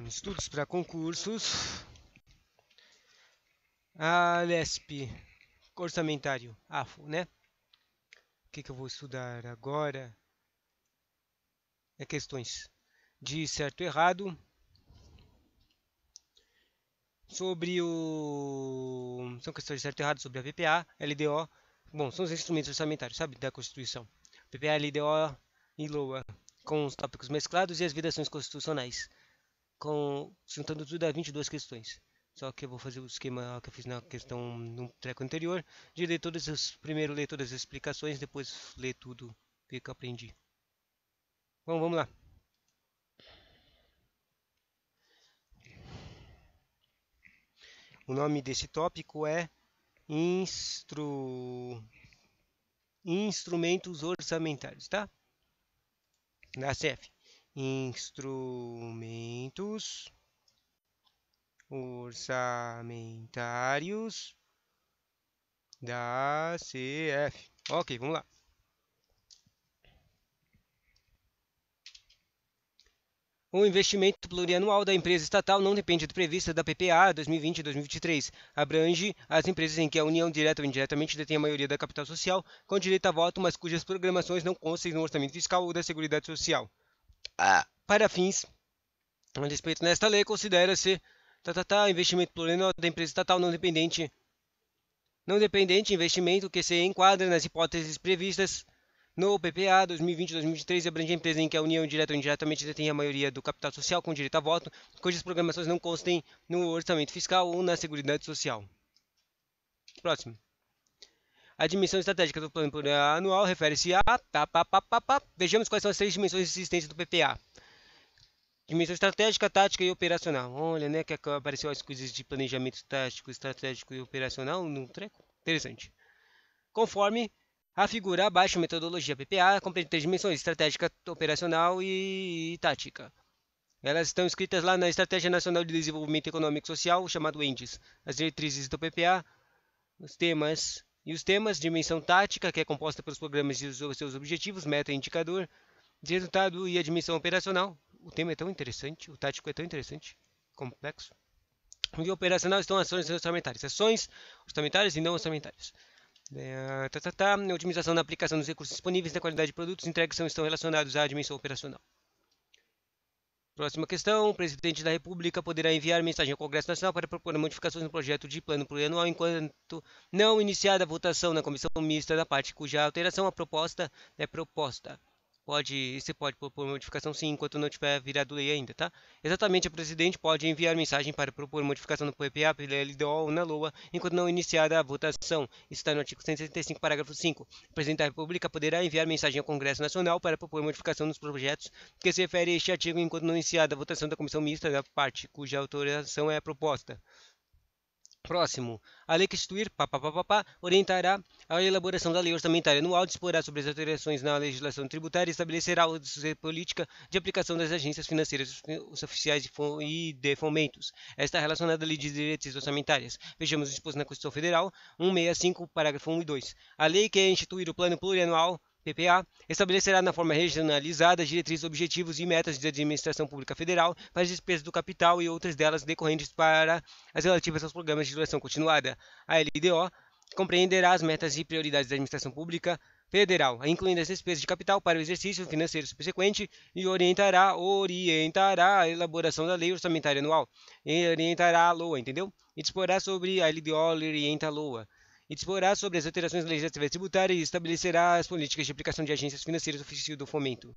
Estudos para concursos. Alesp, orçamentário, AFO, né? O que eu vou estudar agora? É questões de certo e errado. Sobre o... São questões de certo e errado sobre a PPA, LDO. Bom, são os instrumentos orçamentários, sabe? Da Constituição. PPA, LDO e LOA. Com os tópicos mesclados e as vedações constitucionais. Juntando tudo a 22 questões. Só que eu vou fazer o esquema que eu fiz na questão no treco anterior, de ler primeiro ler todas as explicações, depois ler tudo que eu aprendi. Bom, vamos lá. O nome desse tópico é Instrumentos orçamentários, tá? Da CF. Instrumentos orçamentários da CF. Ok, vamos lá. O investimento plurianual da empresa estatal não depende do previsto da PPA 2020 e 2023. Abrange as empresas em que a União, direta ou indiretamente, detém a maioria da capital social, com direito a voto, mas cujas programações não constem no orçamento fiscal ou da Seguridade Social. Para fins a respeito nesta lei, considera-se investimento plurianual da empresa estatal não dependente investimento que se enquadra nas hipóteses previstas no PPA 2020-2023 e abrange a empresa em que a União, direta ou indiretamente, detém a maioria do capital social com direito a voto, cujas programações não constem no orçamento fiscal ou na Seguridade Social. Próximo. A dimensão estratégica do plano plurianual refere-se a... Vejamos quais são as 3 dimensões existentes do PPA. Dimensão estratégica, tática e operacional. Olha, né, que apareceu as coisas de planejamento tático, estratégico e operacional no treco. Interessante. Conforme a figura abaixo, metodologia PPA compreende 3 dimensões: estratégica, operacional e tática. Elas estão escritas lá na Estratégia Nacional de Desenvolvimento Econômico e Social, chamado ENDES. As diretrizes do PPA, os temas, dimensão tática, que é composta pelos programas e os seus objetivos, meta e indicador, de resultado, e a dimensão operacional. O tema é tão interessante, o tático é tão interessante, complexo. E operacional estão ações orçamentárias. Ações orçamentárias e não orçamentárias. A otimização da aplicação dos recursos disponíveis e da qualidade de produtos entregues estão relacionados à dimensão operacional. Próxima questão. O presidente da República poderá enviar mensagem ao Congresso Nacional para propor modificações no projeto de plano plurianual enquanto não iniciada a votação na comissão mista da parte cuja alteração a proposta é proposta. Você pode propor modificação sim, enquanto não tiver virado lei ainda, tá? Exatamente, o presidente pode enviar mensagem para propor modificação no PPA, pela LDO ou na LOA, enquanto não iniciada a votação. Isso está no artigo 165, parágrafo 5. O presidente da República poderá enviar mensagem ao Congresso Nacional para propor modificação nos projetos que se refere a este artigo, enquanto não iniciada a votação da comissão mista da parte cuja autorização é a proposta. Próximo. A lei que instituir orientará a elaboração da lei orçamentária anual, disporá sobre as alterações na legislação tributária e estabelecerá a política de aplicação das agências financeiras oficiais e de fomentos. Esta está relacionada à lei de diretrizes orçamentárias. Vejamos o disposto na Constituição Federal, 165, parágrafo 1 e 2. A lei que instituir o plano plurianual PPA estabelecerá na forma regionalizada diretrizes, objetivos e metas de administração pública federal para as despesas do capital e outras delas decorrentes para as relativas aos programas de duração continuada. A LDO compreenderá as metas e prioridades da administração pública federal, incluindo as despesas de capital para o exercício financeiro subsequente, e orientará a elaboração da lei orçamentária anual. E orientará a LOA, entendeu? E disporá sobre a LDO, orienta a LOA. E disporá sobre as alterações legislativas tributárias e estabelecerá as políticas de aplicação de agências financeiras oficiais do fomento.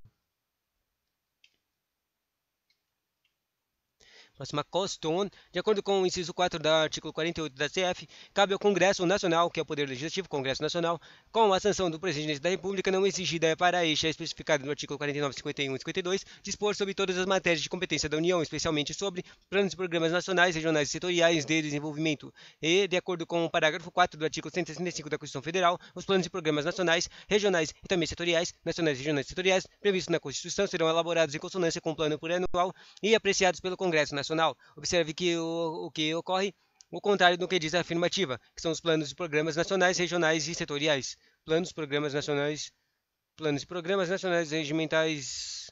Próxima questão. De acordo com o inciso 4 do artigo 48 da CF, cabe ao Congresso Nacional, que é o Poder Legislativo, Congresso Nacional, com a sanção do Presidente da República não exigida para este, especificado no artigo 49, 51 e 52, dispor sobre todas as matérias de competência da União, especialmente sobre planos e programas nacionais, regionais e setoriais de desenvolvimento. E, de acordo com o parágrafo 4 do artigo 165 da Constituição Federal, os planos e programas nacionais, regionais e também setoriais, regionais e setoriais, previstos na Constituição, serão elaborados em consonância com o plano plurianual e apreciados pelo Congresso Nacional. Observe que o que ocorre o contrário do que diz a afirmativa, que são os planos e programas nacionais, regionais e setoriais. Planos, programas e programas nacionais regimentais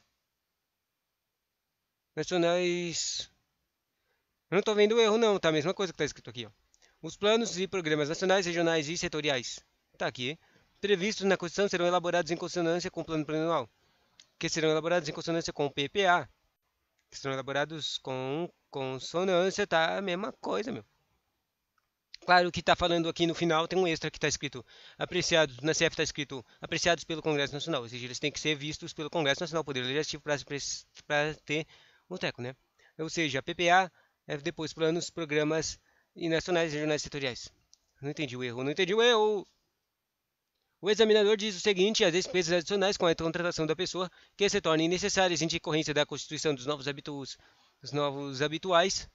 nacionais. Eu não estou vendo o erro, não, tá? A mesma coisa que está escrito aqui, ó. Os planos e programas nacionais, regionais e setoriais. Tá aqui. Previstos na Constituição serão elaborados em consonância com o plano plurianual, que serão elaborados em consonância com o PPA, que serão elaborados com consonância, tá? A mesma coisa, meu. Claro que está falando aqui no final, tem um extra que está escrito apreciados, na CF está escrito apreciados pelo Congresso Nacional, ou seja, eles têm que ser vistos pelo Congresso Nacional, Poder Legislativo, para ter um teco, né? Ou seja, PPA é depois planos, programas e nacionais, regionais e setoriais. Não entendi o erro, não entendi o erro. O examinador diz o seguinte: as despesas adicionais com a contratação da pessoa que se tornem necessárias em decorrência da constituição dos novos habituais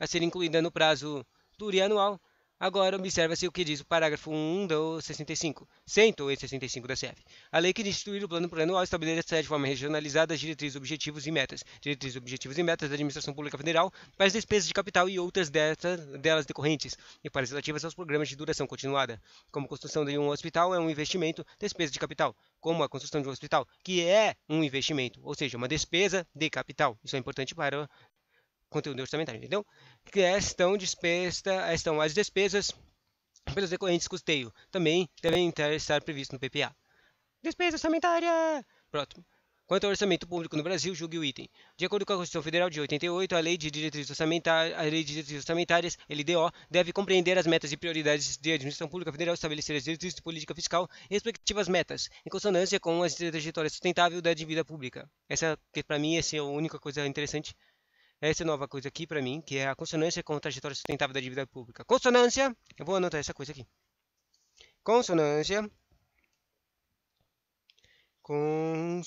a ser incluída no prazo plurianual. Agora, observa-se o que diz o parágrafo 1 do 65, 165 da CF. A lei que institui o plano plurianual estabelece de forma regionalizada as diretrizes, objetivos e metas. Diretrizes, objetivos e metas da Administração Pública Federal para as despesas de capital e outras delas decorrentes, e para as relativas aos programas de duração continuada. Como a construção de um hospital é um investimento, despesa de capital. Como a construção de um hospital, que é um investimento, ou seja, uma despesa de capital. Isso é importante para conteúdo orçamentário, entendeu? Que estão as despesas pelos decorrentes custeio. Também devem estar previstos no PPA. Despesa orçamentária! Pronto. Quanto ao orçamento público no Brasil, julgue o item. De acordo com a Constituição Federal de 88, a Lei de Diretrizes Orçamentárias, LDO, deve compreender as metas e prioridades de administração pública federal, estabelecer as diretrizes de política fiscal e respectivas metas, em consonância com a trajetória sustentável da dívida pública. Essa, que para mim, essa é a única coisa interessante. Essa é nova coisa aqui para mim, que é a consonância com a trajetória sustentável da dívida pública. Consonância, eu vou anotar essa coisa aqui. Consonância com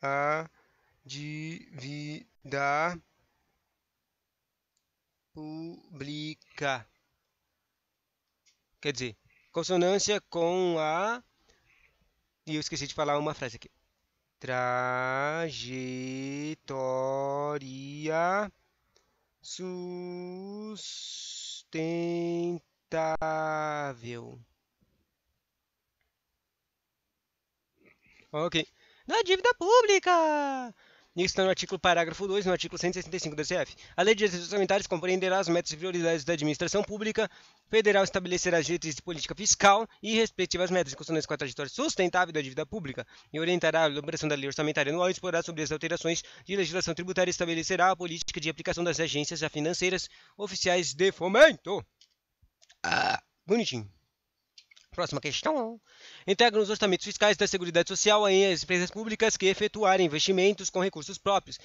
a dívida pública. Quer dizer, consonância com a... E eu esqueci de falar uma frase aqui. Trajetória sustentável. Ok. Da dívida pública! Isso está no artigo parágrafo 2, no artigo 165 da CF. A Lei de Diretrizes Orçamentárias compreenderá as metas e prioridades da administração pública federal, estabelecerá as diretrizes de política fiscal e respectivas metas em consonância com a trajetória sustentável da dívida pública e orientará a elaboração da lei orçamentária anual e explorará sobre as alterações de legislação tributária e estabelecerá a política de aplicação das agências financeiras oficiais de fomento. Bonitinho. Próxima questão. Integram os orçamentos fiscais da Seguridade Social em as empresas públicas que efetuarem investimentos com recursos próprios.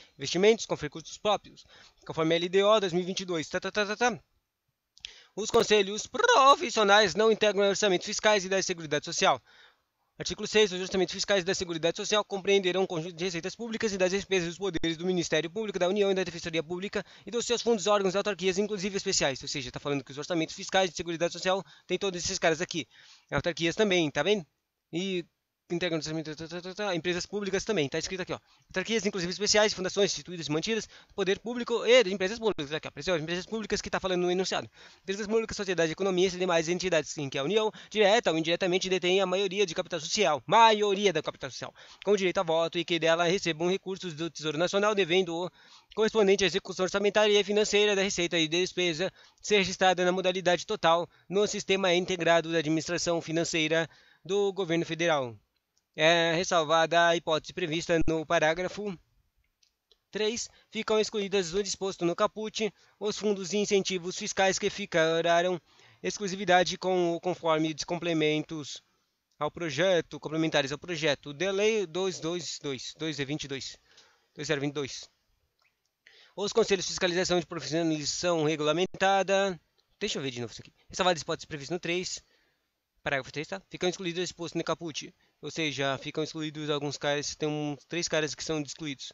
Conforme a LDO 2022. Os conselhos profissionais não integram orçamentos fiscais e da Seguridade Social. Artigo 6. Os orçamentos fiscais da Seguridade Social compreenderão um conjunto de receitas públicas e das despesas dos poderes do Ministério Público, da União e da Defensoria Pública e dos seus fundos, órgãos e autarquias, inclusive especiais. Ou seja, está falando que os orçamentos fiscais de Seguridade Social tem todos esses caras aqui. Autarquias também, tá vendo? E integram empresas públicas também, está escrito aqui, ó. Autarquias, inclusive especiais, fundações instituídas e mantidas, poder público e de empresas públicas. Aqui, ó. Empresas públicas que está falando no enunciado. Empresas públicas, sociedade de economia e demais entidades em que a União, direta ou indiretamente, detém a maioria de capital social. Maioria da capital social. Com direito a voto e que dela recebam recursos do Tesouro Nacional, devendo o correspondente à execução orçamentária e financeira da receita e despesa ser registrada na modalidade total no Sistema Integrado da Administração Financeira do Governo Federal. É ressalvada a hipótese prevista no parágrafo 3, ficam excluídas do disposto no caput os fundos e incentivos fiscais que ficaram exclusividade conforme complementares ao projeto de lei 2022. Os conselhos de fiscalização de profissionalização regulamentada. Deixa eu ver de novo isso aqui. Ressalvada a hipótese prevista no 3. Parágrafo 3, tá? Ficam excluídos exposto no caput. Ou seja, ficam excluídos alguns caras, tem 3 caras que são excluídos.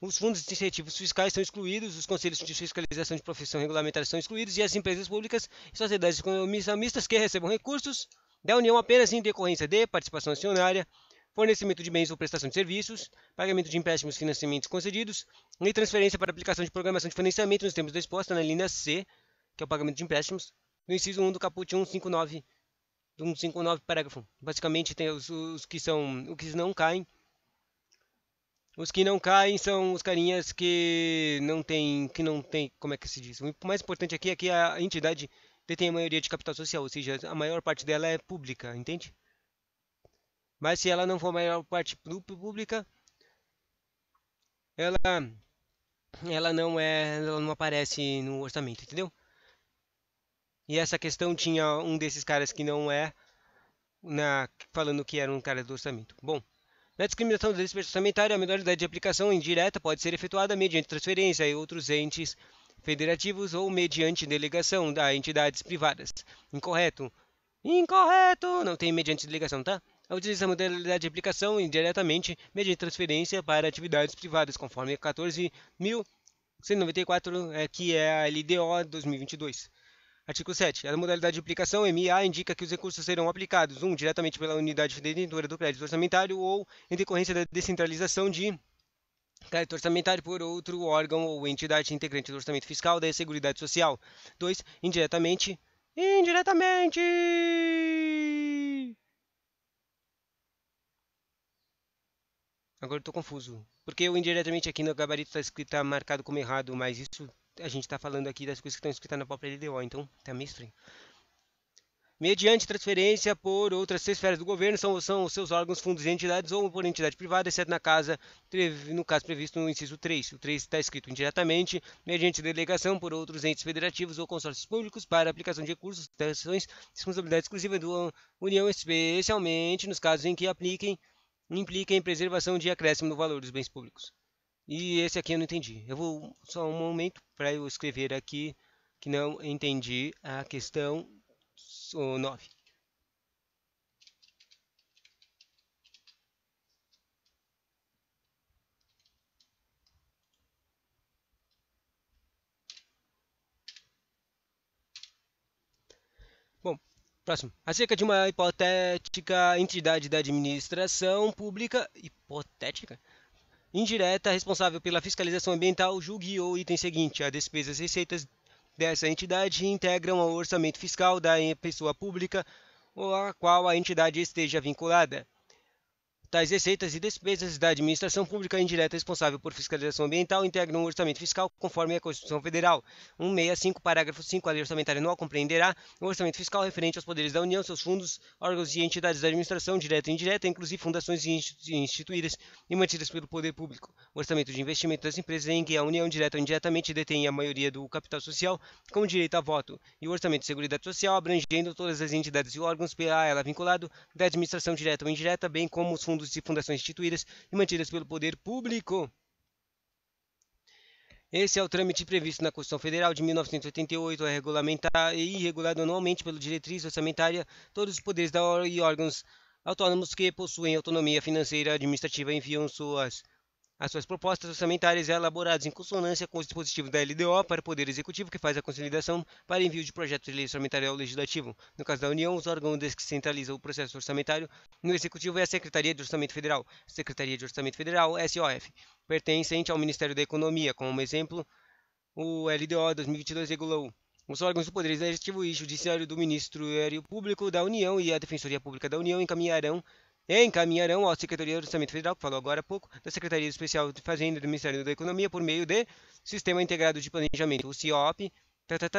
Os fundos de incentivos fiscais são excluídos, os conselhos de fiscalização de profissão regulamentar são excluídos e as empresas públicas e sociedades economistas que recebam recursos da União apenas em decorrência de participação acionária, fornecimento de bens ou prestação de serviços, pagamento de empréstimos, financiamentos concedidos e transferência para aplicação de programação de financiamento nos termos da exposta na linha C, que é o pagamento de empréstimos, no inciso 1 do caput 159 159, parágrafo. Basicamente tem os que são, os que não caem. Os que não caem são os carinhas que não tem, como é que se diz? O mais importante aqui é que a entidade detém a maioria de capital social, ou seja, a maior parte dela é pública, entende? Mas se ela não for a maior parte pública, ela ela não aparece no orçamento, entendeu? E essa questão tinha um desses caras que não é falando que era um cara do orçamento. Bom, na discriminação da despesa orçamentária, a modalidade de aplicação indireta pode ser efetuada mediante transferência e outros entes federativos ou mediante delegação a entidades privadas. Incorreto. Incorreto! Não tem mediante delegação, tá? A utiliza a modalidade de aplicação indiretamente mediante transferência para atividades privadas, conforme 14.194, que é a LDO 2022. Artigo 7. A modalidade de aplicação MA indica que os recursos serão aplicados 1. Diretamente pela unidade detentora do crédito orçamentário ou em decorrência da descentralização de crédito orçamentário por outro órgão ou entidade integrante do orçamento fiscal da Seguridade Social. 2. Indiretamente. Indiretamente! Agora eu tô confuso. Porque o indiretamente aqui no gabarito está escrito, tá marcado como errado, mas isso a gente está falando aqui das coisas que estão escritas na própria LDO, então tá meio estranho. Mediante transferência por outras esferas do governo, são os seus órgãos, fundos e entidades, ou por entidade privada, exceto no caso previsto no inciso 3. O 3 está escrito indiretamente, mediante delegação por outros entes federativos ou consórcios públicos para aplicação de recursos, ações, responsabilidade exclusiva da União, especialmente nos casos em que impliquem preservação de acréscimo no valor dos bens públicos. E esse aqui eu não entendi. Eu vou só um momento para eu escrever aqui que não entendi a questão 9. Bom, próximo. Acerca de uma hipotética entidade da administração pública hipotética indireta responsável pela fiscalização ambiental, julgue o item seguinte: as despesas e receitas dessa entidade integram o orçamento fiscal da pessoa pública ou a qual a entidade esteja vinculada. Tais receitas e despesas da administração pública indireta responsável por fiscalização ambiental integram o orçamento fiscal conforme a Constituição Federal. 165, parágrafo 5, a lei orçamentária anual compreenderá o orçamento fiscal referente aos poderes da União, seus fundos, órgãos e entidades da administração direta e indireta, inclusive fundações instituídas e mantidas pelo poder público. O orçamento de investimento das empresas em que a União direta ou indiretamente detém a maioria do capital social com direito a voto, e o orçamento de seguridade social abrangendo todas as entidades e órgãos a ela vinculado da administração direta ou indireta, bem como os fundos e fundações instituídas e mantidas pelo poder público. Esse é o trâmite previsto na Constituição Federal de 1988, é regulamentar e regulado anualmente pela diretriz orçamentária. Todos os poderes e órgãos autônomos que possuem autonomia financeira e administrativa enviam as suas propostas orçamentárias elaboradas em consonância com os dispositivos da LDO para o Poder Executivo, que faz a consolidação para envio de projetos de lei orçamentária ao Legislativo. No caso da União, os órgãos que centralizam o processo orçamentário no Executivo é a Secretaria de Orçamento Federal. Secretaria de Orçamento Federal, SOF, pertencente ao Ministério da Economia, como exemplo, o LDO 2022 regulou os órgãos do Poder Legislativo e Judiciário do Ministério Público da União e a Defensoria Pública da União encaminharão à Secretaria do Orçamento Federal, que falou agora há pouco, da Secretaria Especial de Fazenda do Ministério da Economia, por meio de Sistema Integrado de Planejamento, o CIOP,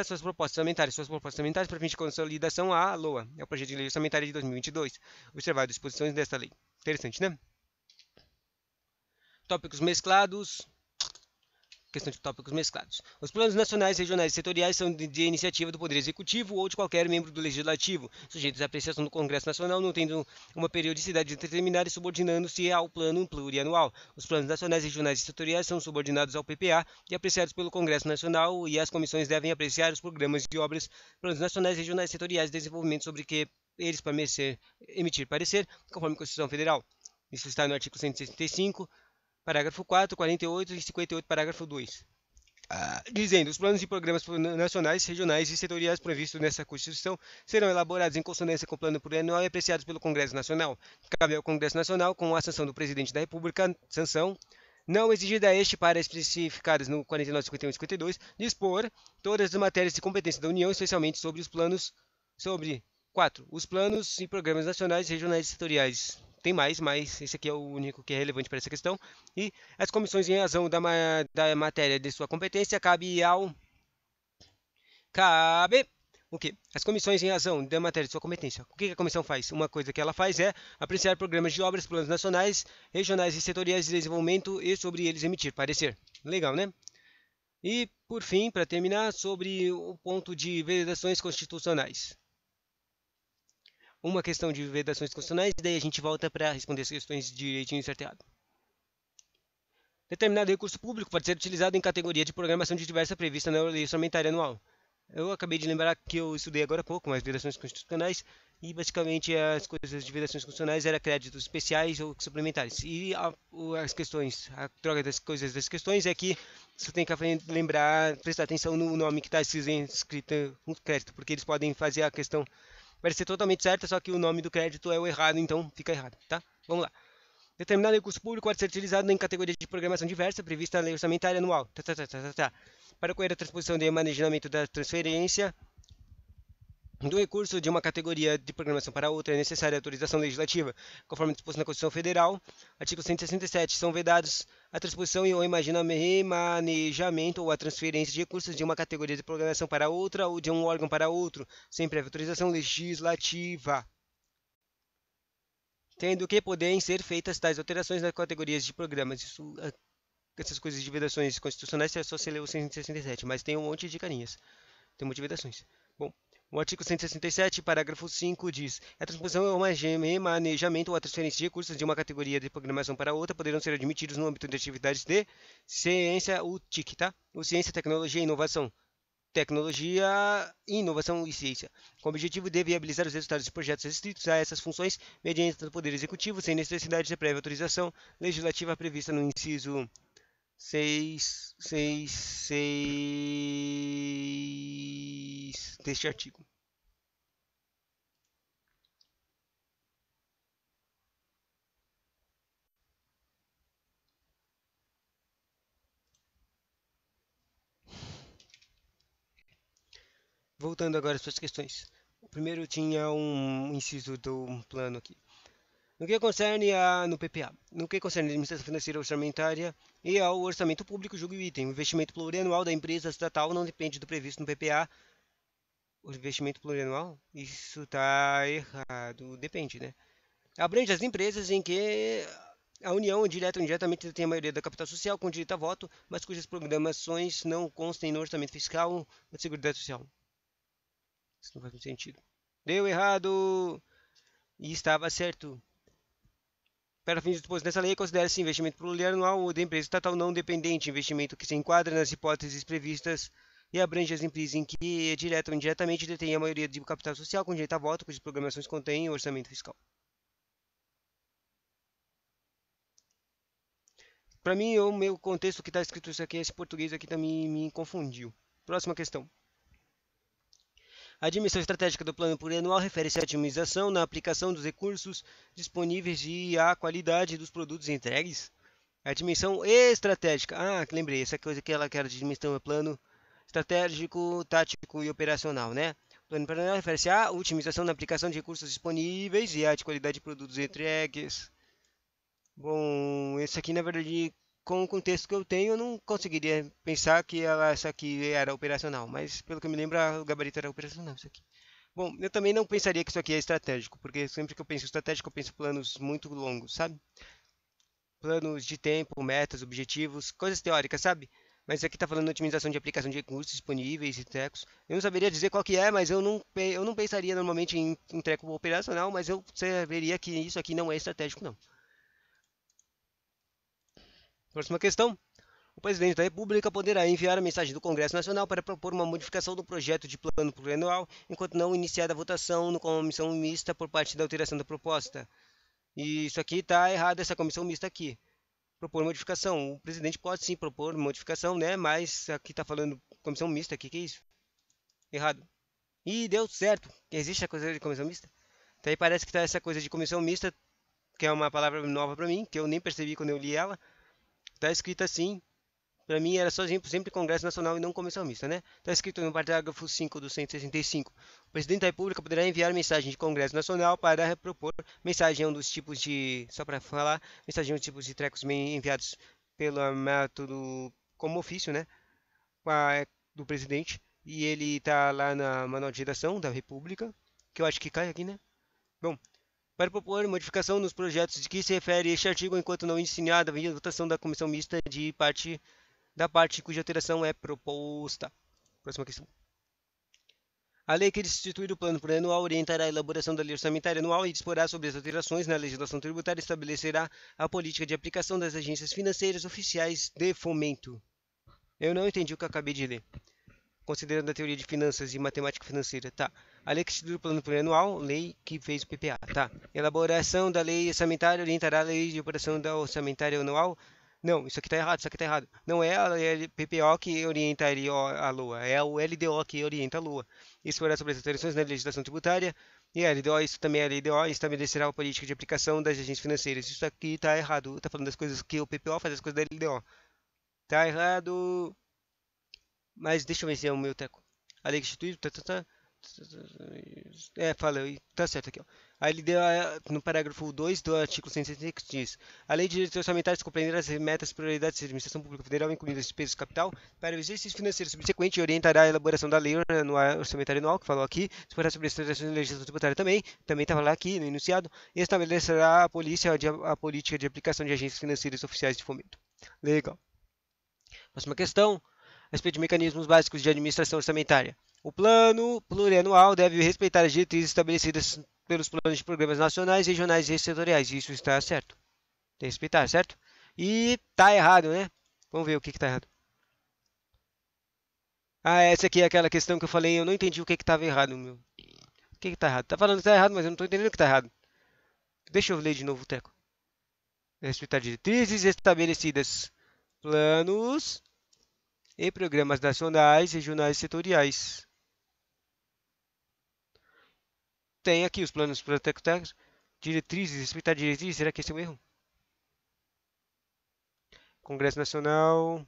suas propostas orçamentárias para fins de consolidação à LOA, é o projeto de lei orçamentária de 2022, observado as disposições desta lei. Interessante, né? Tópicos mesclados. Questão de tópicos mesclados. Os planos nacionais, regionais e setoriais são de iniciativa do Poder Executivo ou de qualquer membro do Legislativo, sujeitos à apreciação do Congresso Nacional, não tendo uma periodicidade determinada e subordinando-se ao plano plurianual. Os planos nacionais, regionais e setoriais são subordinados ao PPA e apreciados pelo Congresso Nacional, e as comissões devem apreciar os programas de obras, planos nacionais, regionais e setoriais de desenvolvimento sobre que eles emitir parecer, conforme a Constituição Federal. Isso está no artigo 165, parágrafo 4, 48 e 58, parágrafo 2. Dizendo, os planos e programas nacionais, regionais e setoriais previstos nessa Constituição serão elaborados em consonância com o plano plurianual e apreciados pelo Congresso Nacional. Cabe ao Congresso Nacional, com a sanção do Presidente da República, não exigida a este para especificadas no 49, 51 e 52, dispor todas as matérias de competência da União, especialmente sobre os planos 4. Os planos e programas nacionais, regionais e setoriais. Tem mais, mas esse aqui é o único que é relevante para essa questão. E as comissões em razão da matéria de sua competência cabe o quê? As comissões em razão da matéria de sua competência. O que a comissão faz? Uma coisa que ela faz é apreciar programas de obras, planos nacionais, regionais e setoriais de desenvolvimento e sobre eles emitir parecer. Legal, né? E, por fim, para terminar, sobre o ponto de vedações constitucionais. Uma questão de vedações constitucionais, e daí a gente volta para responder as questões de direitinho certo e errado. Determinado recurso público pode ser utilizado em categoria de programação diversa prevista na lei orçamentária anual. Eu acabei de lembrar que eu estudei agora há pouco mais vedações constitucionais e basicamente as coisas de vedações constitucionais eram créditos especiais ou suplementares. E as questões, a troca das coisas das questões é que você tem que lembrar, prestar atenção no nome que está escrito no crédito, porque eles podem fazer a questão parecer totalmente certa, só que o nome do crédito é o errado, então fica errado, tá? Vamos lá. Determinado recurso público pode ser utilizado em categoria de programação diversa prevista na lei orçamentária anual. Para ocorrer a transposição de manejamento da transferência do recurso de uma categoria de programação para outra é necessária autorização legislativa, conforme disposto na Constituição Federal. Artigo 167. São vedados a transposição e o remanejamento ou a transferência de recursos de uma categoria de programação para outra ou de um órgão para outro, sem prévia autorização legislativa. Tendo que poderem ser feitas tais alterações nas categorias de programas. Essas coisas de vedações constitucionais é só você ler o 167, mas tem um monte de carinhas. Tem um monte de vedações. Bom, o artigo 167, parágrafo 5 diz: a transposição ou remanejamento ou a transferência de recursos de uma categoria de programação para outra poderão ser admitidos no âmbito de atividades de ciência, o TIC, tá? Ou ciência, tecnologia e inovação. Tecnologia, inovação e ciência, com o objetivo de viabilizar os resultados de projetos restritos a essas funções mediante o Poder Executivo, sem necessidade de prévia autorização legislativa prevista no inciso 6 deste artigo. Voltando agora às suas questões. O primeiro tinha um inciso do plano aqui. No que concerne no PPA, no que concerne a administração financeira orçamentária e ao orçamento público, julgue o item. O investimento plurianual da empresa estatal não depende do previsto no PPA. O investimento plurianual? Isso está errado. Depende, né? Abrange as empresas em que a União, direta ou indiretamente, detém a maioria da capital social com direito a voto, mas cujas programações não constem no orçamento fiscal ou da Seguridade Social. Isso não faz muito sentido. Deu errado! E estava certo. Para fins dispostos nessa lei, considera-se investimento plurianual ou de empresa estatal não dependente, investimento que se enquadra nas hipóteses previstas e abrange as empresas em que, direta ou indiretamente, detém a maioria do capital social com direito a voto, cujas programações contêm orçamento fiscal. Para mim, o meu contexto que está escrito isso aqui, esse português aqui também me confundiu. Próxima questão. A dimensão estratégica do plano plurianual refere-se à otimização na aplicação dos recursos disponíveis e à qualidade dos produtos entregues. A dimensão estratégica. Ah, lembrei, essa coisa que ela quer de dimensão é plano estratégico, tático e operacional, né? O plano plurianual refere-se à otimização na aplicação de recursos disponíveis e à de qualidade de produtos entregues. Bom, esse aqui na verdade com o contexto que eu tenho, eu não conseguiria pensar que essa aqui era operacional, mas pelo que eu me lembro, o gabarito era operacional, isso aqui. Bom, eu também não pensaria que isso aqui é estratégico, porque sempre que eu penso em estratégico, eu penso em planos muito longos, sabe? Planos de tempo, metas, objetivos, coisas teóricas, sabe? Mas aqui está falando de otimização de aplicação de recursos disponíveis e trecos. Eu não saberia dizer qual que é, mas eu não pensaria normalmente em treco operacional, mas eu saberia que isso aqui não é estratégico, não. Próxima questão. O presidente da República poderá enviar a mensagem do Congresso Nacional para propor uma modificação do projeto de plano plurianual, enquanto não iniciada a votação na comissão mista por parte da alteração da proposta. E isso aqui está errado, essa comissão mista aqui. Propor modificação. O presidente pode sim propor modificação, né? Mas aqui está falando comissão mista, o que é isso? Errado. E deu certo. Existe a coisa de comissão mista? Então aí parece que está essa coisa de comissão mista, que é uma palavra nova para mim, que eu nem percebi quando eu li ela. Está escrita assim, Para mim era só sempre Congresso Nacional e não Comissão Mista, né? Está escrito no parágrafo 5 do 165. O presidente da República poderá enviar mensagem de Congresso Nacional para propor mensagem é um dos tipos de, só para falar, mensagem é um dos tipos de trecos enviados pelo método como ofício, né? Do presidente. E ele está lá na manual de redação da República, que eu acho que cai aqui, né? Bom, para propor modificação nos projetos de que se refere este artigo, enquanto não iniciada a votação da comissão mista da parte cuja alteração é proposta. Próxima questão. A lei que institui o plano plurianual orientará a elaboração da lei orçamentária anual e disporá sobre as alterações na legislação tributária e estabelecerá a política de aplicação das agências financeiras oficiais de fomento. Eu não entendi o que eu acabei de ler. Considerando a teoria de finanças e matemática financeira, tá. A lei que institui o plano plurianual, lei que fez o PPA, tá. Elaboração da lei orçamentária orientará a lei de operação da orçamentária anual. Não, isso aqui tá errado, isso aqui tá errado. Não é a PPO que orienta a LOA, é o LDO que orienta a LOA. Isso fará sobre as alterações na legislação tributária e a LDO, isso também é a LDO, estabelecerá a política de aplicação das agências financeiras. Isso aqui tá errado, tá falando das coisas que o PPO faz, as coisas da LDO. Tá errado. Mas deixa eu ver se é o meu teco. A lei que institui. Fala, tá certo aqui, ó. Aí ele deu no parágrafo 2 do artigo 165 diz: a lei de direitos orçamentários compreender as metas e prioridades da administração pública federal, incluindo as despesas de capital, para o exercício financeiro subsequente e orientará a elaboração da lei orçamentária anual, que falou aqui, disporá sobre as transações de legislação tributária também estava lá aqui no enunciado, e estabelecerá a política de aplicação de agências financeiras oficiais de fomento. Legal. Próxima questão. A respeito de mecanismos básicos de administração orçamentária. O plano plurianual deve respeitar as diretrizes estabelecidas pelos planos de programas nacionais, regionais e setoriais. Isso está certo. Tem que respeitar, certo? E tá errado, né? Vamos ver o que está errado. Essa aqui é aquela questão que eu falei, eu não entendi o que estava errado, meu. O que está errado? Tá falando que está errado, mas eu não estou entendendo o que está errado. Deixa eu ler de novo o teco. Respeitar diretrizes estabelecidas, planos e programas nacionais, regionais e setoriais. Tem aqui os planos protectórios, diretrizes, respeitar diretrizes, será que esse é o erro? Congresso Nacional.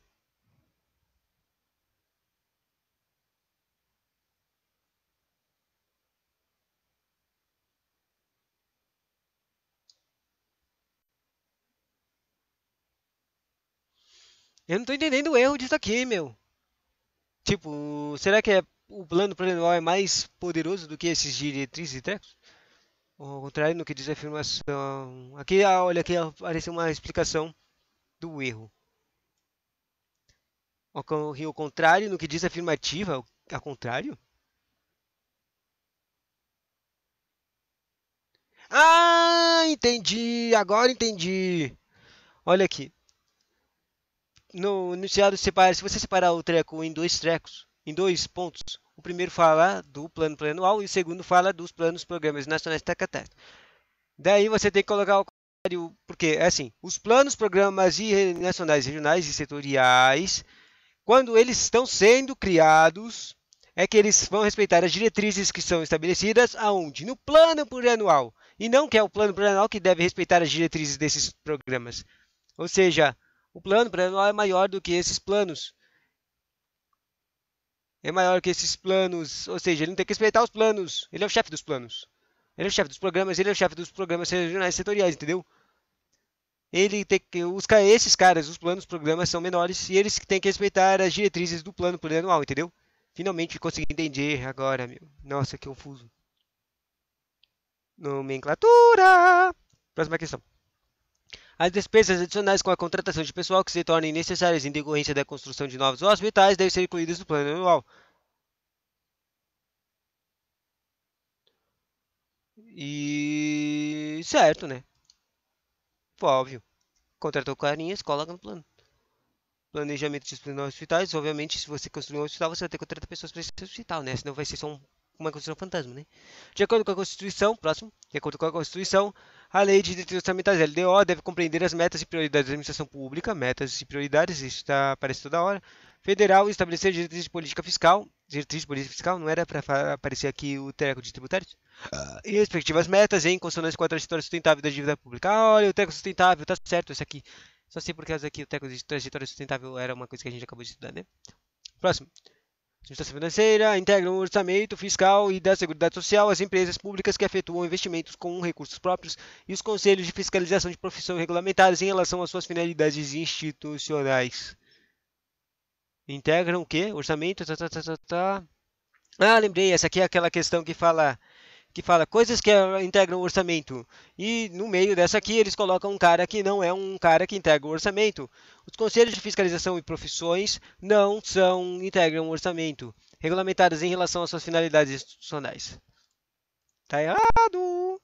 Eu não tô entendendo o erro disso aqui, meu. Tipo, será que o plano plurianual é mais poderoso do que esses diretrizes e trecos? Ao contrário, no que diz a afirmação. Aqui, olha, aqui apareceu uma explicação do erro. Ao contrário, no que diz a afirmativa, ao contrário? Entendi! Agora entendi! Olha aqui. No enunciado, se você separar o treco em dois trecos, em dois pontos, o primeiro fala do plano plurianual e o segundo fala dos planos programas nacionais TKT. Daí você tem que colocar o contrário, porque é assim, os planos, programas nacionais, regionais e setoriais, quando eles estão sendo criados, é que eles vão respeitar as diretrizes que são estabelecidas aonde? No plano plurianual. E não que é o plano plurianual que deve respeitar as diretrizes desses programas. Ou seja, o plano plurianual é maior do que esses planos. É maior que esses planos, ou seja, ele não tem que respeitar os planos. Ele é o chefe dos planos. Ele é o chefe dos programas, ele é o chefe dos programas regionais e setoriais, entendeu? Ele tem que esses caras, os planos, programas são menores e eles têm que respeitar as diretrizes do plano plurianual, entendeu? Finalmente consegui entender agora, meu. Nossa, que confuso. Nomenclatura. Próxima questão. As despesas adicionais com a contratação de pessoal que se tornem necessárias em decorrência da construção de novos hospitais devem ser incluídas no plano anual. E certo, né? Óbvio. Contratou carinhas, coloca no plano. Planejamento de expansão de hospitais. Obviamente, se você construir um hospital, você vai ter que contratar pessoas para esse hospital, né? Senão vai ser só uma construção fantasma, né? De acordo com a Constituição, próximo, de acordo com a Constituição, a Lei de Direitos Orçamentários, LDO, deve compreender as metas e prioridades da administração pública, metas e prioridades, isso está aparece toda hora, federal, e estabelecer diretrizes de política fiscal, não era para aparecer aqui o treco de tributários? E respectivas metas em consonância com a trajetória sustentável da dívida pública. Olha, o treco sustentável, tá certo, esse aqui. Só sei por causa que o teco de trajetória sustentável era uma coisa que a gente acabou de estudar, né? Próximo. Administração financeira integra o orçamento fiscal e da Seguridade Social, as empresas públicas que efetuam investimentos com recursos próprios e os conselhos de fiscalização de profissão regulamentados em relação às suas finalidades institucionais. Integram o quê? Orçamento, Ah, lembrei, essa aqui é aquela questão que fala coisas que integram o orçamento. E no meio dessa aqui eles colocam um cara que não é um cara que integra o orçamento. Os conselhos de fiscalização e profissões não integram o orçamento, regulamentadas em relação às suas finalidades institucionais. Tá errado!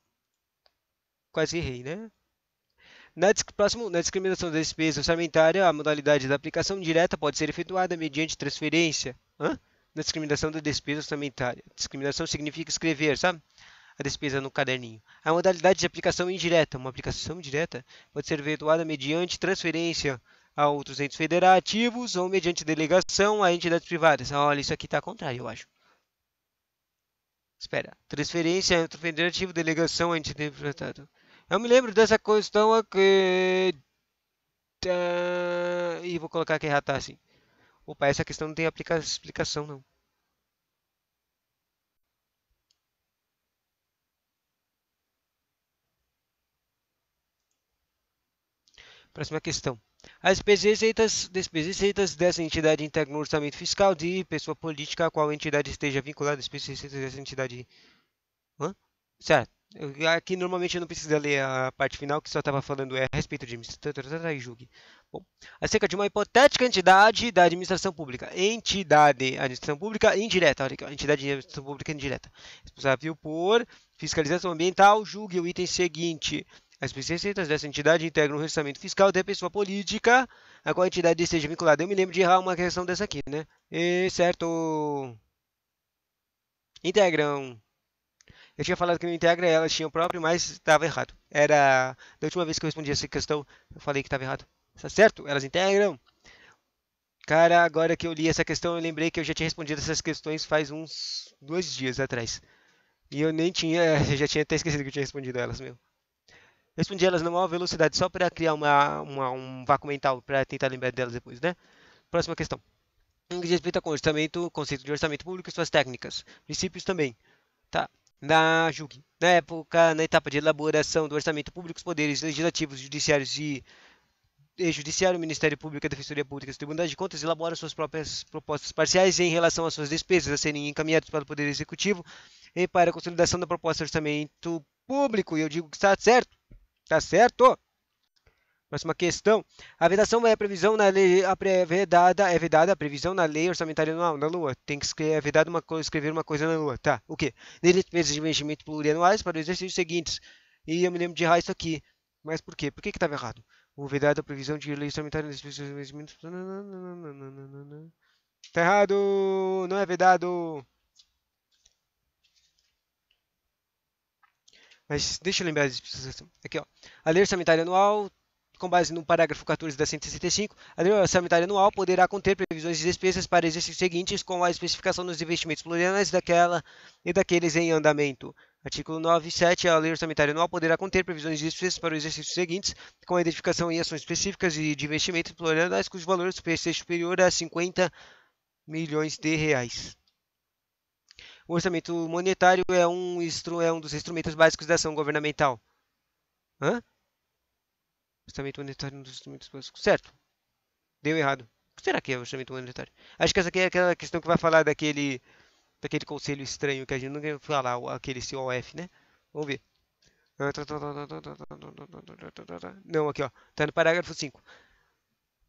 Quase errei, né? Próximo, na discriminação da despesa orçamentária, a modalidade da aplicação direta pode ser efetuada mediante transferência. Hã? Na discriminação da despesa orçamentária. Discriminação significa escrever, sabe? A despesa no caderninho. A modalidade de aplicação indireta. Uma aplicação indireta pode ser efetuada mediante transferência a outros entes federativos ou mediante delegação a entidades privadas. Olha, isso aqui está contrário, eu acho. Espera. Transferência a outro federativo, delegação a entidade privada. Eu me lembro dessa questão aqui. E vou colocar aqui errado, tá assim. Opa, essa questão não tem explicação, não. Próxima questão. As despesas receitas dessa entidade integram o orçamento fiscal de pessoa política a qual a entidade esteja vinculada. Despesas receitas dessa entidade. Hã? Certo. Aqui normalmente eu não preciso ler a parte final, que só estava falando a respeito de administração e julgue. Bom, acerca de uma hipotética entidade da administração pública. Entidade, administração pública indireta. Olha aqui, entidade de administração pública indireta. Responsável por fiscalização ambiental, julgue o item seguinte. As receitas dessa entidade integram o orçamento fiscal da pessoa política a qual a entidade esteja vinculada. Eu me lembro de errar uma questão dessa aqui, né? Certo. Integram. Eu tinha falado que não integra, elas tinham próprio, mas estava errado. Era da última vez que eu respondi essa questão, eu falei que estava errado. Está certo? Elas integram. Cara, agora que eu li essa questão, eu lembrei que eu já tinha respondido essas questões faz uns 2 dias atrás. E eu nem tinha, eu já tinha até esquecido que eu tinha respondido elas, meu. Eu respondi elas na maior velocidade, só para criar um vácuo mental, para tentar lembrar delas depois, né? Próxima questão. Em que diz respeito ao orçamento, conceito de orçamento público e suas técnicas. Princípios também. Tá. Na etapa de elaboração do orçamento público, os poderes legislativos, judiciários e Judiciário, Ministério Público e Defensoria Pública e Tribunais de Contas elaboram suas próprias propostas parciais em relação às suas despesas a serem encaminhadas para o Poder Executivo e para a consolidação da proposta de orçamento público. E eu digo que está certo. Está certo? Próxima questão. A vedação é a previsão na lei, é vedada a previsão na lei orçamentária anual, na Lua. Tem que escrever, é vedado escrever uma coisa na Lua. Tá, o quê? Despesas de investimento plurianuais para os exercícios seguintes. E eu me lembro de errar isso aqui. Mas por quê? Por que estava errado? O vedado a previsão de lei orçamentária nas despesas de investimento. Tá errado! Não é vedado! Mas deixa eu lembrar das despesas. Aqui, ó. A lei orçamentária anual com base no parágrafo 14 da 165, a lei orçamentária anual poderá conter previsões de despesas para exercícios seguintes com a especificação dos investimentos plurianuais daqueles em andamento. Artigo 9.7. A lei orçamentária anual poderá conter previsões de despesas para os exercícios seguintes com a identificação em ações específicas e de investimentos plurianuais cujo valor seja superior a 50 milhões de reais. O orçamento monetário é um dos instrumentos básicos da ação governamental. Hã? Orçamento monetário um dos instrumentos básicos. Certo. Deu errado. O que será que é o orçamento monetário? Acho que essa aqui é aquela questão que vai falar daquele conselho estranho que a gente não quer falar, aquele COF, né? Vamos ver. Não, aqui ó. Tá no parágrafo 5.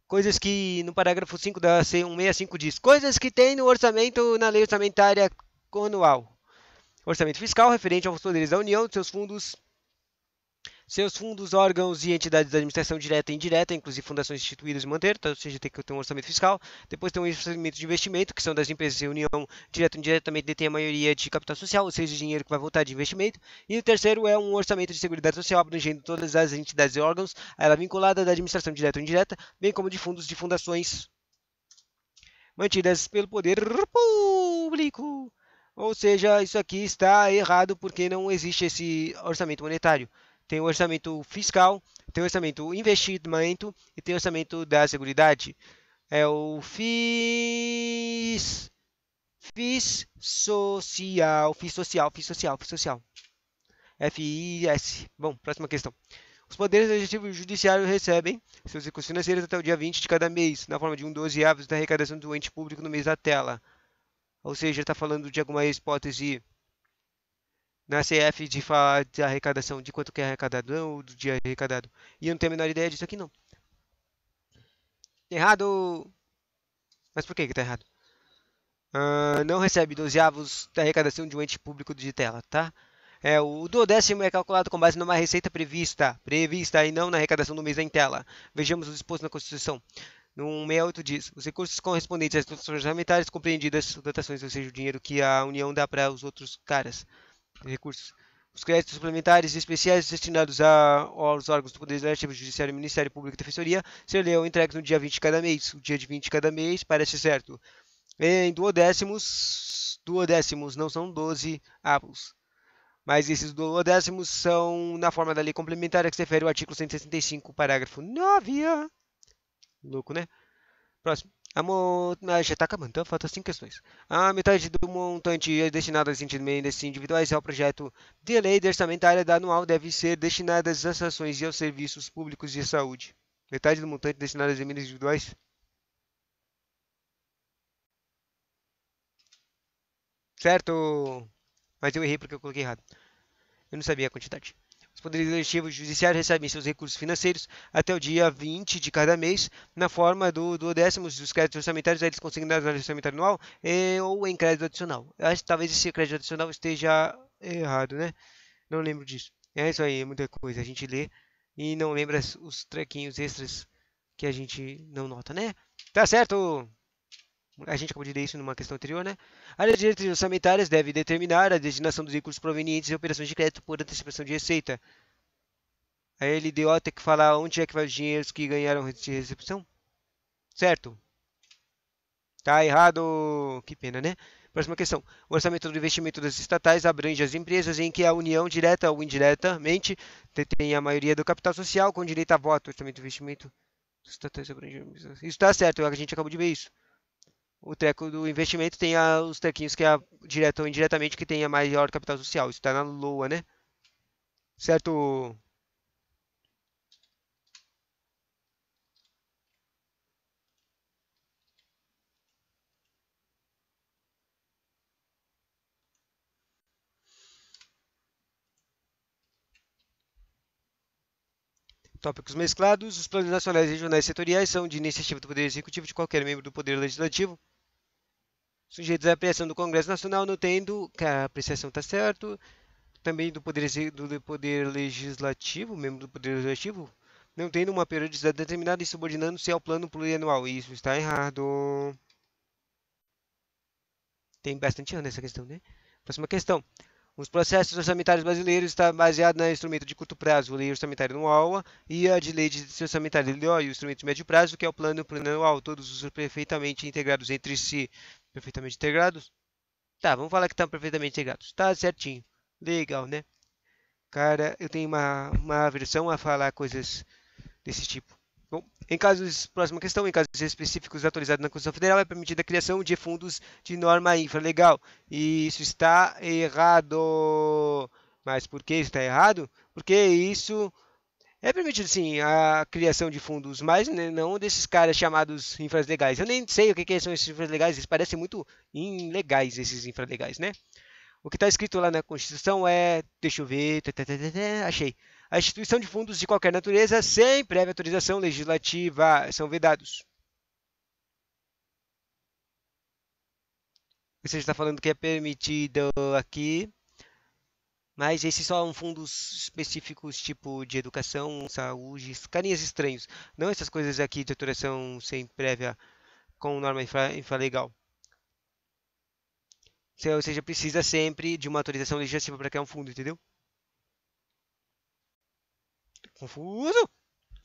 Coisas que no parágrafo 5 da C165 diz. Coisas que tem no orçamento na lei orçamentária anual. Orçamento fiscal referente aos poderes da União, seus fundos, órgãos e entidades da administração direta e indireta, inclusive fundações instituídas e manter, ou seja, tem que ter um orçamento fiscal. Depois tem um orçamento de investimento, que são das empresas e a União, direto ou indiretamente detém a maioria de capital social, ou seja, dinheiro que vai voltar de investimento. E o terceiro é um orçamento de seguridade social, abrangendo todas as entidades e órgãos, ela vinculada da administração direta ou indireta, bem como de fundos de fundações mantidas pelo poder público. Ou seja, isso aqui está errado porque não existe esse orçamento monetário. Tem o orçamento fiscal, tem o orçamento investimento e tem o orçamento da seguridade. É o FIS social. FIS. Bom, próxima questão. Os poderes legislativo e judiciário recebem seus recursos financeiros até o dia 20 de cada mês, na forma de 1/12 da arrecadação do ente público no mês da tela. Ou seja, está falando de alguma hipótese na CF de falar de arrecadação, de quanto que é arrecadado ou do dia arrecadado. E eu não tenho a menor ideia disso aqui, não. Errado! Mas por que que tá errado? Não recebe 12avos da arrecadação de um ente público de tela, tá? O duodécimo é calculado com base numa receita prevista e não na arrecadação do mês em tela. Vejamos o disposto na Constituição. No 168 diz: os recursos correspondentes às dotações orçamentárias compreendidas, dotações, ou seja, o dinheiro que a União dá para os outros caras, recursos. Os créditos suplementares especiais destinados aos órgãos do Poder Legislativo, Judiciário, Ministério Público e Defensoria serão entregues no dia 20 de cada mês. O dia de 20 de cada mês parece certo. Em duodécimos não são 12 avos. Mas esses duodécimos são na forma da lei complementar que se refere ao artigo 165, parágrafo 9. Louco, né? Próximo. Já está acabando, então faltam 5 questões. A metade do montante destinado às emendas individuais ao projeto de lei orçamentária da anual deve ser destinada às ações e aos serviços públicos de saúde. Metade do montante destinado às emendas individuais. Certo! Mas eu errei porque eu coloquei errado. Eu não sabia a quantidade. Os poderes legislativo e judiciário recebem seus recursos financeiros até o dia 20 de cada mês, na forma do duodécimos dos créditos orçamentários, eles consignados na orçamentário anual ou em crédito adicional. Eu acho que talvez esse crédito adicional esteja errado, né? Não lembro disso. É isso aí, é muita coisa. A gente lê e não lembra os trequinhos extras que a gente não nota, né? Tá certo! A gente acabou de ler isso numa questão anterior, né? A lei de diretrizes orçamentárias deve determinar a destinação dos recursos provenientes de operações de crédito por antecipação de receita. A LDO tem que falar onde é que vai os dinheiros que ganharam de recepção? Certo. Tá errado. Que pena, né? Próxima questão. O orçamento do investimento das estatais abrange as empresas em que a União, direta ou indiretamente, detém a maioria do capital social com direito a voto. O orçamento do investimento das estatais abrange... Isso está certo, a gente acabou de ver isso. O treco do investimento tem os trequinhos que é direto ou indiretamente que tem a maior capital social. Isso está na LOA, né? Certo? Tópicos mesclados. Os planos nacionais e regionais setoriais são de iniciativa do Poder Executivo de qualquer membro do Poder Legislativo, sujeitos à apreciação do Congresso Nacional, não tendo, que a apreciação está certo, também do poder Legislativo, membro do Poder Legislativo, não tendo uma periodicidade determinada e subordinando-se ao plano plurianual. Isso está errado. Tem bastante ano essa questão, né? Próxima questão. Os processos orçamentários brasileiros estão baseados no instrumento de curto prazo, lei orçamentária anual, e a de lei de orçamentária LDO, e o instrumento de médio prazo, que é o plano plurianual, todos os perfeitamente integrados entre si. Perfeitamente integrados? Tá, vamos falar que estão perfeitamente integrados. Tá certinho. Legal, né? Cara, eu tenho uma aversão a falar coisas desse tipo. Bom, próxima questão, em casos específicos atualizados na Constituição Federal, é permitida a criação de fundos de norma infralegal. E isso está errado. Mas por que está errado? Porque isso é permitido sim a criação de fundos, mas né, não desses caras chamados infralegais. Eu nem sei o que são esses infralegais, eles parecem muito ilegais, esses infralegais, né? O que está escrito lá na Constituição é, deixa eu ver, achei. A instituição de fundos de qualquer natureza, sem prévia autorização legislativa, são vedados. Você está falando que é permitido aqui, mas esses são fundos específicos, tipo de educação, saúde, carinhas estranhos. Não essas coisas aqui de autorização sem prévia com norma infralegal. Ou seja, precisa sempre de uma autorização legislativa para criar um fundo, entendeu? Confuso?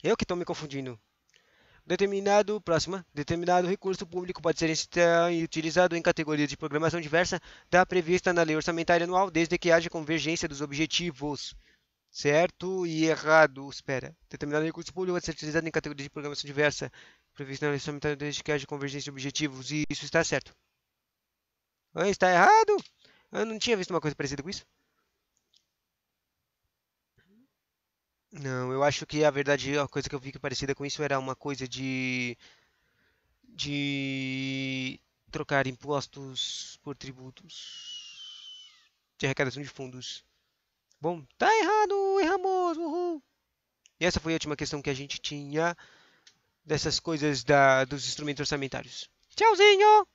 Eu que estou me confundindo. Determinado recurso público pode ser utilizado em categoria de programação diversa da prevista na lei orçamentária anual, desde que haja convergência dos objetivos. Certo e errado. Espera. Determinado recurso público pode ser utilizado em categorias de programação diversa, previsto na lição desde que haja convergência de objetivos. E isso está certo. Ah, está errado? Eu não tinha visto uma coisa parecida com isso. Não, eu acho que a verdade, a coisa que eu vi que parecida com isso era uma coisa de trocar impostos por tributos de arrecadação de fundos. Bom, tá errado, erramos, uhul. E essa foi a última questão que a gente tinha dessas coisas dos instrumentos orçamentários. Tchauzinho!